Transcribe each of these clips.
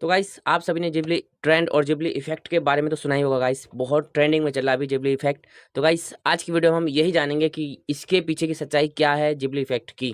तो गाइस आप सभी ने जिबली ट्रेंड और जिबली इफेक्ट के बारे में तो सुना ही होगा गाइस। बहुत ट्रेंडिंग में चल रहा है अभी जिबली इफेक्ट। तो गाइस आज की वीडियो में हम यही जानेंगे कि इसके पीछे की सच्चाई क्या है जिबली इफेक्ट की,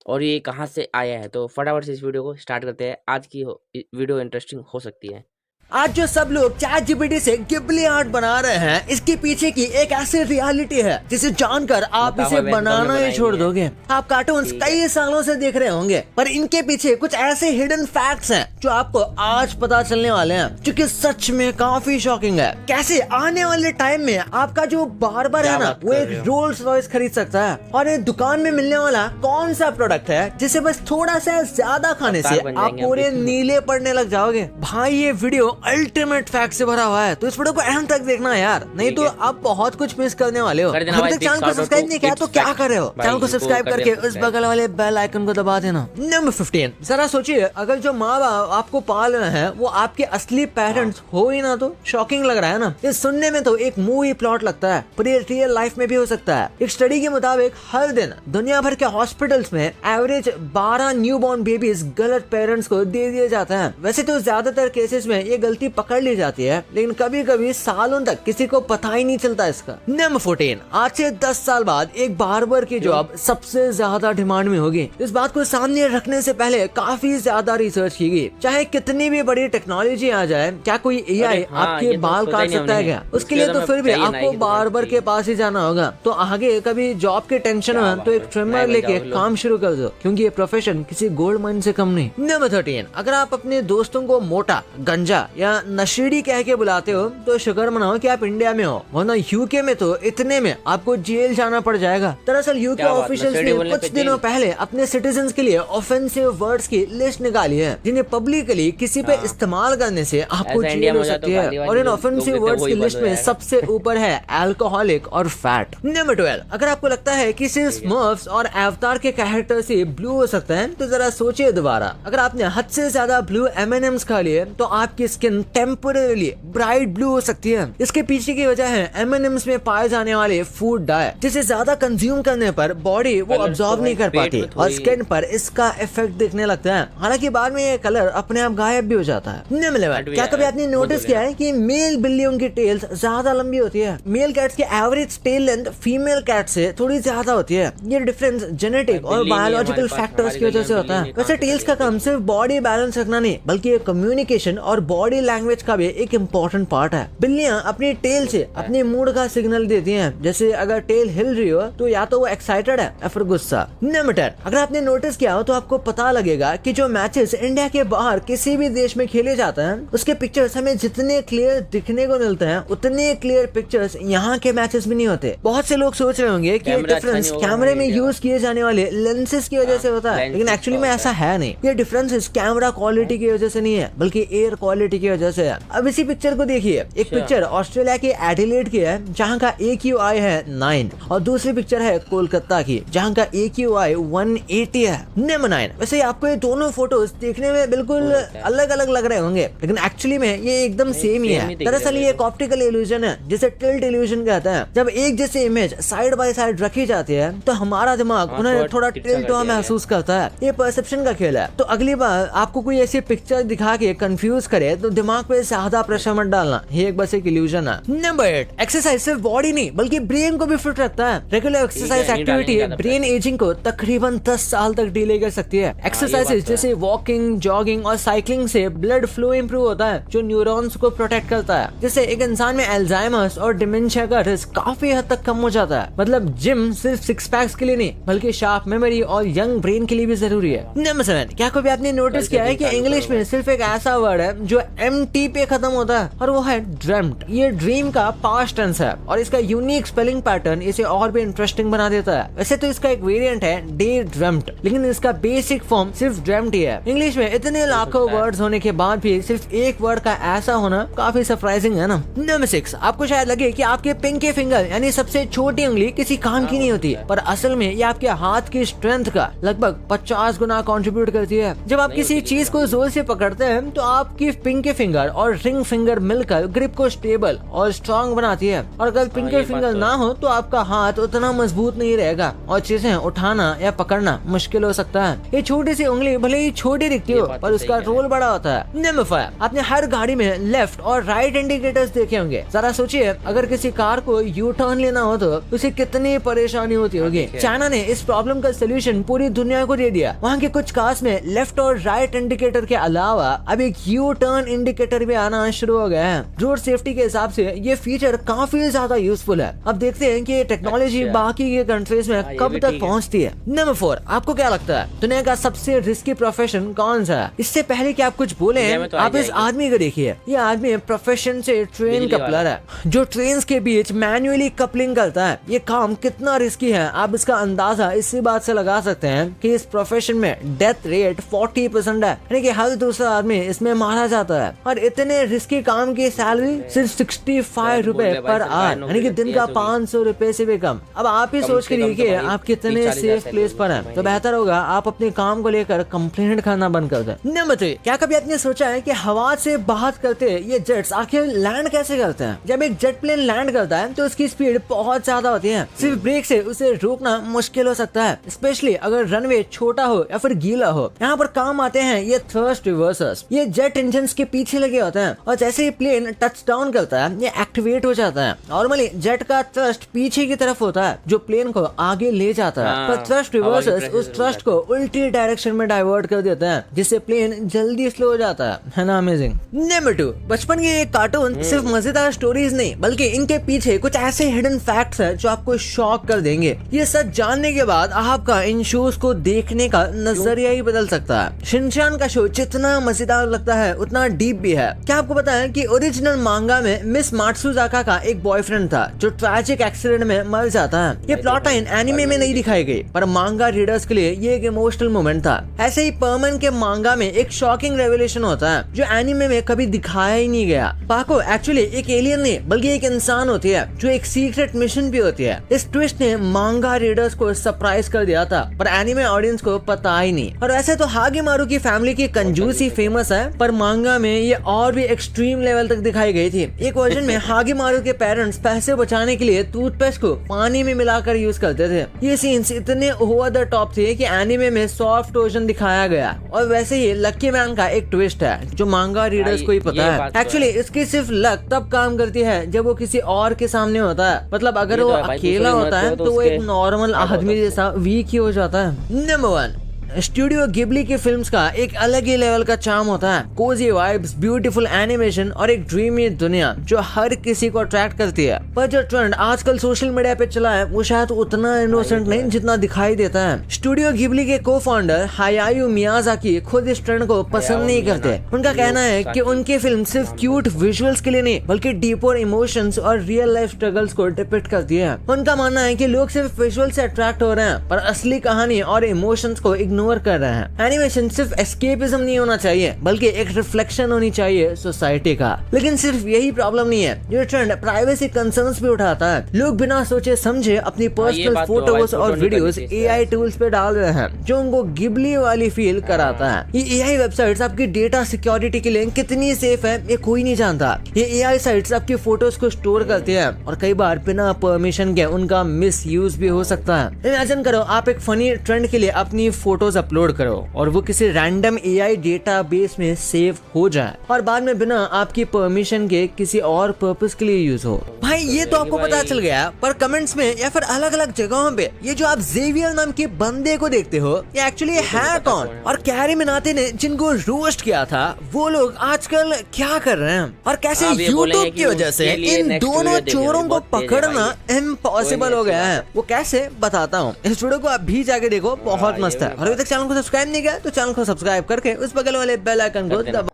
और ये कहाँ से आया है। तो फटाफट से इस वीडियो को स्टार्ट करते हैं। आज की वीडियो इंटरेस्टिंग हो सकती है। आज जो सब लोग चैट जीपीटी से गिबली आर्ट बना रहे हैं, इसके पीछे की एक ऐसी रियलिटी है जिसे जानकर आप इसे बनाना ही छोड़ दोगे। आप कार्टून्स कई सालों से देख रहे होंगे, पर इनके पीछे कुछ ऐसे हिडन फैक्ट्स हैं जो आपको आज पता चलने वाले हैं, जो कि सच में काफी शॉकिंग है। कैसे आने वाले टाइम में आपका जो बार्बर है ना, वो एक रोल्स रॉयस खरीद सकता है, और एक दुकान में मिलने वाला कौन सा प्रोडक्ट है जिसे बस थोड़ा सा ज्यादा खाने से आप पूरे नीले पड़ने लग जाओगे। भाई ये वीडियो अल्टीमेट फैक्ट से भरा हुआ है, तो इस वीडियो को एंड तक देखना यार, नहीं तो आप बहुत कुछ मिस करने वाले हो। अभी तक चैनल को सब्सक्राइब नहीं किया तो क्या कर रहे हो? चैनल को सब्सक्राइब करके उस बगल वाले बेल आइकन को दबा देना। नंबर 15, जरा सोचिए, अगर जो माँ बाप आपको पाल रहे हैं वो आपके असली पेरेंट्स हो ही ना, तो शॉकिंग लग रहा है ना। इस सुनने में तो एक मूवी प्लॉट लगता है, पर ये रियल लाइफ में भी हो सकता है। एक स्टडी के मुताबिक हर दिन दुनिया भर के हॉस्पिटल्स में एवरेज 12 न्यूबॉर्न बेबीज गलत पेरेंट्स को दे दिए जाते हैं। वैसे तो ज्यादातर केसेस में ये गलती पकड़ ली जाती है, लेकिन कभी कभी सालों तक किसी को पता ही नहीं चलता इसका। नंबर 14, आज से 10 साल बाद एक बार्बर की जॉब सबसे ज्यादा डिमांड में होगी। इस बात को सामने रखने से पहले काफी ज्यादा रिसर्च की गई। चाहे कितनी भी बड़ी टेक्नोलॉजी आ जाए, क्या कोई एआई आपके बाल काट सकता है क्या? उसके लिए तो फिर भी आपको बार्बर के पास ही जाना होगा। तो आगे कभी जॉब की टेंशन हो तो एक ट्रिमर लेके काम शुरू कर दो, क्योंकि ये प्रोफेशन किसी गोल्ड माइन से कम नहीं। नंबर 13, अगर आप अपने दोस्तों को मोटा, गंजा या नशेड़ी कह के बुलाते हो तो शुक्र मनाओ कि आप इंडिया में हो, वरना यूके में तो इतने में आपको जेल जाना पड़ जाएगा। दरअसल यूके ऑफिशियल्स ने कुछ दिनों पहले अपने सिटीजन्स के लिए ऑफेंसिव वर्ड्स की लिस्ट निकाली है, जिन्हें पब्लिकली किसी पे इस्तेमाल करने से आपको जेल हो सकती है। और इन ऑफेंसिव वर्ड्स की लिस्ट में सबसे ऊपर है अल्कोहलिक और फैट। नंबर 12, अगर आपको लगता है कि सिर्फ स्मर्फ्स और अवतार के कैरेक्टर से ब्लू हो सकता है, तो जरा सोचिए दोबारा। अगर आपने हद से ज्यादा ब्लू M&Ms खा लिए तो आपकी स्किन टेम्परेरी ब्राइट ब्लू हो सकती है। इसके पीछे की वजह है M&Ms में पाए जाने वाले फूड डाई, जिसे ज्यादा कंज्यूम करने पर बॉडी वो अब्सॉर्ब नहीं कर पाती और स्किन पर इसका इफेक्ट दिखने लगता है। हालांकि बाद में ये कलर अपने आप गायब भी हो जाता है। नंबर 11, क्या कभी आपने नोटिस किया है कि मेल बिल्लियों की टेल्स ज्यादा लंबी होती है? मेल कैट्स की average tail length female cat से थोड़ी ज्यादा होती है। ये डिफरेंस जेनेटिक और बायोलॉजिकल फैक्टर्स की वजह से होता है। वैसे टेल्स का काम सिर्फ बॉडी बैलेंस रखना नहीं, बल्कि कम्युनिकेशन और बॉडी लैंग्वेज का भी एक इम्पोर्टेंट पार्ट है। बिल्लियां अपनी टेल से अपने मूड का सिग्नल देती हैं, जैसे अगर टेल हिल रही हो तो या तो वो एक्साइटेड है या फिर गुस्सा। नंबर 10, अगर आपने नोटिस किया हो तो आपको पता लगेगा कि जो मैचेस इंडिया के बाहर किसी भी देश में खेले जाते हैं, उसके पिक्चर्स हमें जितने क्लियर दिखने को मिलते हैं, उतने क्लियर पिक्चर्स यहाँ के मैचेस में नहीं होते। बहुत से लोग सोच रहे होंगे कि ये डिफरेंस कैमरे में यूज किए जाने वाले लेंसेज की वजह से होता है, लेकिन एक्चुअली में ऐसा है नहीं। ये डिफरेंस कैमरा क्वालिटी की वजह से नहीं है, बल्कि एयर क्वालिटी की वजह से है। अब इसी पिक्चर को देखिए, एक पिक्चर ऑस्ट्रेलिया के एडिलेड की है, जहाँ का AQI है 9, और दूसरी पिक्चर है कोलकाता की, जहाँ का AQI 180 है। नंबर 9, वैसे आपको ये दोनों फोटोज देखने में बिल्कुल अलग अलग लग रहे होंगे, लेकिन एक्चुअली में ये एकदम सेम ही है। दरअसल ये एक ऑप्टिकल इल्यूजन है, जिसे टिल्ट इल्यूजन कहते हैं। जब एक जैसी इमेज साइड बाय साइड रखी जाती है तो हमारा दिमाग उन्हें थोड़ा टिल्ट हुआ महसूस करता है। ये परसेप्शन का खेल है। तो अगली बार आपको कोई ऐसी पिक्चर दिखा के कंफ्यूज करे तो दिमाग पे ज्यादा प्रेशर मत डालना, ये एक बस एक इल्यूजन है। नंबर 8, एक्सरसाइज सिर्फ बॉडी नहीं बल्कि ब्रेन को भी फिट रखता है। Regular exercise activity brain ageing को तकरीबन 10 साल तक डिले कर सकती है। एक्सरसाइज जैसे वॉकिंग, जॉगिंग और साइकिलिंग से ब्लड फ्लो इंप्रूव होता है, जो न्यूरॉन्स को प्रोटेक्ट करता है, जिससे एक इंसान में अल्जाइमर्स और डिमेंशिया का रिस्क काफी हद तक कम हो जाता है। मतलब जिम सिर्फ सिक्स पैक्स के लिए नहीं, बल्कि शार्प मेमोरी और यंग ब्रेन के लिए भी जरूरी है। नंबर 7, क्या कभी आपने नोटिस किया है कि इंग्लिश में सिर्फ एक ऐसा वर्ड है जो MT पे खत्म होता है, और वो है ड्रीम्ड। ये ड्रीम का पास्ट टेंस है, और इसका यूनिक स्पेलिंग पैटर्न इसे और भी इंटरेस्टिंग बना देता है। वैसे तो इसका एक वेरिएंट है डे ड्रीम्ड, लेकिन इसका बेसिक फॉर्म सिर्फ ड्रीम्ड ही है। इंग्लिश में इतने लाखों वर्ड्स होने के बाद भी सिर्फ एक वर्ड का ऐसा होना काफी सरप्राइजिंग है ना। नंबर 6, आपको शायद लगे कि आपके पिंकी फिंगर यानी सबसे छोटी उंगली किसी काम की नहीं होती, पर असल में ये आपके हाथ की स्ट्रेंथ का लगभग 50 गुना कंट्रीब्यूट करती है। जब आप किसी चीज को जोर से पकड़ते हैं तो आपकी पिंकी फिंगर और रिंग फिंगर मिलकर ग्रिप को स्टेबल और स्ट्रॉन्ग बनाती है, और अगर पिंकर फिंगर ना हो तो आपका हाथ उतना मजबूत नहीं रहेगा और चीजें उठाना या पकड़ना मुश्किल हो सकता है। ये छोटी सी उंगली भले ही छोटी दिखती हो पर उसका रोल बड़ा होता है। नंबर 5, आपने हर गाड़ी में लेफ्ट और राइट इंडिकेटर्स देखे होंगे। जरा सोचिए अगर किसी कार को यू टर्न लेना हो तो उसे कितनी परेशानी होती होगी। चाइना ने इस प्रॉब्लम का सोल्यूशन पूरी दुनिया को दे दिया। वहाँ के कुछ कार्स में लेफ्ट और राइट इंडिकेटर के अलावा अब एक यू टर्न इंडिकेटर भी आना शुरू हो गया है। रोड सेफ्टी के हिसाब से ये फीचर काफी ज्यादा यूजफुल है। अब देखते हैं कि ये टेक्नोलॉजी बाकी के कंट्रीज में कब तक पहुँचती है। नंबर 4, आपको क्या लगता है दुनिया का सबसे रिस्की प्रोफेशन कौन सा है? इससे पहले कि आप कुछ बोले आप इस आदमी को देखिए। ये आदमी प्रोफेशन से ट्रेन कपलर है जो ट्रेन के बीच मैन्युअली कपलिंग करता है। ये काम कितना रिस्की है आप इसका अंदाजा इसी बात से लगा सकते हैं कि इस प्रोफेशन में डेथ रेट 40% है, यानी कि हर दूसरा आदमी इसमें मारा जाता है। और इतने रिस्की काम की सैलरी सिर्फ 65 रुपए पर आवर, यानी कि दिन का 500 रुपए से भी कम। अब आप ही सोच के देखिए आप कितने सेफ प्लेस पर हैं। तो बेहतर होगा आप अपने काम को लेकर कंप्लेंट करना बंद कर दें। नंबर 3, क्या कभी आपने सोचा है कि हवा से बात करते ये जेट्स आखिर लैंड कैसे करते हैं? जब एक जेट प्लेन लैंड करता है तो उसकी स्पीड बहुत ज्यादा होती है। सिर्फ ब्रेक से उसे रोकना मुश्किल हो सकता है, स्पेशली अगर रनवे छोटा हो या फिर गीला हो। यहाँ पर काम आते हैं ये थ्रस्ट रिवर्सर्स। ये जेट इंजन के पीछे लगे होते हैं और जैसे ही प्लेन टच डाउन करता है ये एक्टिवेट हो जाता है। नॉर्मली जेट का थ्रस्ट पीछे की तरफ होता है जो प्लेन को आगे ले जाता है, पर थ्रस्ट रिवर्सर्स उस थ्रस्ट को उल्टी डायरेक्शन में डाइवर्ट कर देते हैं जिससे प्लेन जल्दी स्लो हो जाता है ना? अमेजिंग। नंबर 2, बचपन के ये कार्टून सिर्फ मजेदार स्टोरीज नहीं बल्कि इनके पीछे कुछ ऐसे हिडन फैक्ट्स हैं जो आपको शॉक कर देंगे। ये सच जानने के बाद आपका इन शोज को देखने का नजरिया ही बदल सकता है। शिनचैन का शो जितना मजेदार लगता है उतना डीप भी है। क्या आपको पता है कि ओरिजिनल मांगा में मिस मात्सुजाका का एक बॉयफ्रेंड था जो ट्रैजिक एक्सीडेंट में मर जाता है। ये प्लॉट लाइन एनिमे में नहीं दिखाई गई पर मांगा रीडर्स के लिए ये एक इमोशनल मोमेंट था। ऐसे ही परमन के मांगा में एक शॉकिंग रेवलेशन होता है जो एनिमे में कभी दिखाया ही नहीं गया। पाको एक्चुअली एक एलियन नहीं बल्कि एक इंसान होती है जो एक सीक्रेट मिशन भी होती है। इस ट्विस्ट ने मांगा रीडर्स को सरप्राइज कर दिया था पर एनिमे ऑडियंस को पता ही नहीं। और वैसे तो हागेमारू की फैमिली की कंजूसी फेमस है पर मांगा में ये और भी एक्सट्रीम लेवल तक दिखाई गई थी। एक वर्जन में हागेमारू के पेरेंट्स पैसे बचाने के लिए टूथपेस्ट को पानी में मिलाकर यूज करते थे। ये सीन्स इतने ओवर द टॉप थे कि एनिमे में सॉफ्ट वर्जन दिखाया गया। और वैसे ही लकी मैन का एक ट्विस्ट है जो मांगा रीडर्स को ही पता है। एक्चुअली इसकी सिर्फ लक तब काम करती है जब वो किसी और के सामने होता है। मतलब अगर वो अकेला होता है तो वो एक नॉर्मल आदमी जैसा वीक ही हो जाता है। नंबर 1, स्टूडियो गिबली की फिल्म्स का एक अलग ही लेवल का चार्म होता है। कोजी वाइब्स, ब्यूटीफुल एनिमेशन और एक ड्रीमी दुनिया जो हर किसी को अट्रैक्ट करती है। पर जो ट्रेंड आजकल सोशल मीडिया पे चला है वो शायद उतना इनोसेंट नहीं जितना दिखाई देता है। स्टूडियो गिबली के को फाउंडर हायायू मियाजाकी खुद इस ट्रेंड को पसंद नहीं करते। उनका कहना है कि उनकी फिल्म सिर्फ क्यूट विजुअल्स के लिए नहीं बल्कि डीपर इमोशंस और रियल लाइफ स्ट्रगल्स को डिपिक्ट करती है। उनका मानना है कि लोग सिर्फ विजुअल से अट्रैक्ट हो रहे हैं पर असली कहानी और इमोशंस को इग्नोर कर रहे हैं। एनिमेशन सिर्फ एस्केपिज्म नहीं होना चाहिए बल्कि एक रिफ्लेक्शन होनी चाहिए सोसाइटी का। लेकिन सिर्फ यही प्रॉब्लम नहीं है, ये ट्रेंड प्राइवेसी कंसर्न्स भी उठाता है। लोग बिना सोचे समझे अपनी पर्सनल फोटोज और वीडियोस एआई टूल्स पे डाल रहे हैं जो उनको गिबली वाली फील कराता है। ये एआई वेबसाइट्स आपकी डेटा सिक्योरिटी के लिए कितनी सेफ है ये कोई नहीं जानता। ये एआई साइट्स आपकी फोटोज को स्टोर करती है और कई बार बिना परमिशन के उनका मिस यूज भी हो सकता है। इमेजिन करो आप एक फनी ट्रेंड के लिए अपनी फोटोज अपलोड करो और वो किसी रैंडम एआई डेटाबेस में सेव हो जाए और बाद में बिना आपकी परमिशन के किसी और पर्पस के लिए यूज हो। भाई ये तो आपको पता चल गया पर कमेंट्स में या फिर अलग अलग जगहों पे ये जो आप जेवियर नाम के बंदे को देखते हो ये एक्चुअली है कौन? और कैरी मिनाटी ने जिनको रोस्ट किया था वो लोग आजकल क्या कर रहे हैं और कैसे यूट्यूब की वजह से इन दोनों चोरों को पकड़ना इम्पॉसिबल हो गया है। वो कैसे बताता हूँ, इस वीडियो को आप भी जाके देखो, बहुत मस्त है। और अभी तक चैनल को सब्सक्राइब नहीं किया तो चैनल को सब्सक्राइब करके उस बगल वाले बेल आइकन को दबा।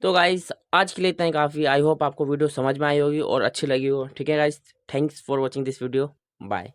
तो गाइस आज के लिए इतना ही काफ़ी। आई होप आपको वीडियो समझ में आई होगी और अच्छी लगी हो। ठीक है guys, thanks for watching this video. Bye.